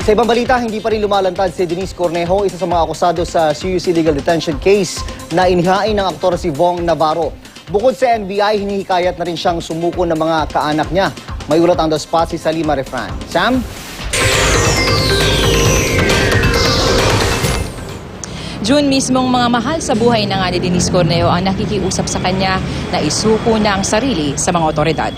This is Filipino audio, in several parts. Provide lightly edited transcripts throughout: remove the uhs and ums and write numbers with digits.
Sa ibang balita, hindi pa rin lumalantad si Denise Cornejo, isa sa mga akusado sa serious illegal detention case na inihain ng aktor si Vong Navarro. Bukod sa NBI, hinihikayat na rin siyang sumuko ng mga kaanak niya. May ulat ang The Spot si Salima Refran. Sam? June mismong mga mahal sa buhay na nga ni Denise Cornejo ang nakikiusap sa kanya na isuko na ang sarili sa mga otoridad.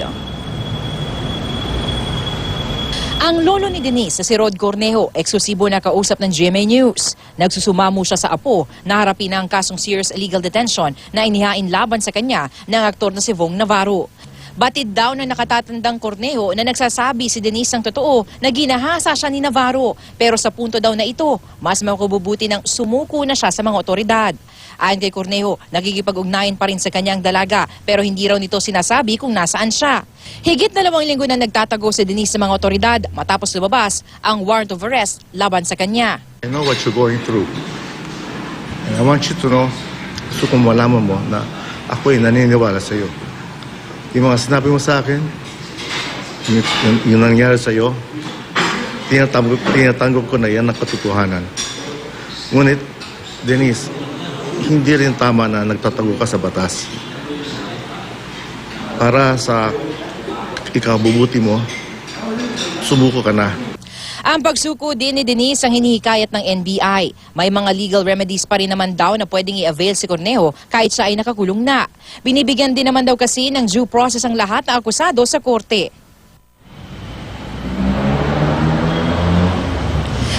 Ang lolo ni Denise, si Rod Cornejo, eksklusibo na kausap ng GMA News. Nagsusumamo siya sa apo na harapin ang kasong serious illegal detention na inihain laban sa kanya ng aktor na si Vong Navarro. Batid daw ng nakatatandang Cornejo na nagsasabi si Denise ng totoo na ginahasa siya ni Navarro. Pero sa punto daw na ito, mas makububuti ng sumuko na siya sa mga otoridad. Ayon kay Cornejo, nagkikipag-ugnayan pa rin sa kanyang dalaga pero hindi raw nito sinasabi kung nasaan siya. Higit 2 linggo na nagtatago si Denise sa mga otoridad matapos lumabas ang warrant of arrest laban sa kanya. I know what you're going through. And I want you to know, gusto kong malaman mo na ako ay naniniwala sa iyo. Yung mga sinabi mo sa akin, yung nangyari sa iyo, tinatanggap ko na yan ang katotohanan. Ngunit, Denise, hindi rin tama na nagtatago ka sa batas. Para sa ikabubuti mo, sumuko ka na. Ang pagsuko din ni Denise ang hinihikayat ng NBI. May mga legal remedies pa rin naman daw na pwedeng i-avail si Cornejo kahit siya ay nakakulong na. Binibigyan din naman daw kasi ng due process ang lahat ng akusado sa korte.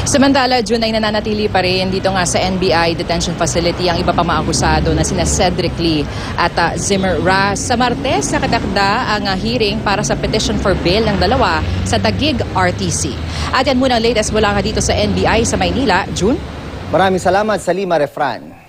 Samantala, June ay nananatili pa rin dito nga sa NBI detention facility ang iba pa mga akusado na sina Cedric Lee at Zimmer Ra. Sa Martes, nakatakda ang hearing para sa petition for bail ng dalawa sa Taguig RTC. At yan muna ang latest mula nga dito sa NBI sa Maynila. June? Maraming salamat, Salima Refran.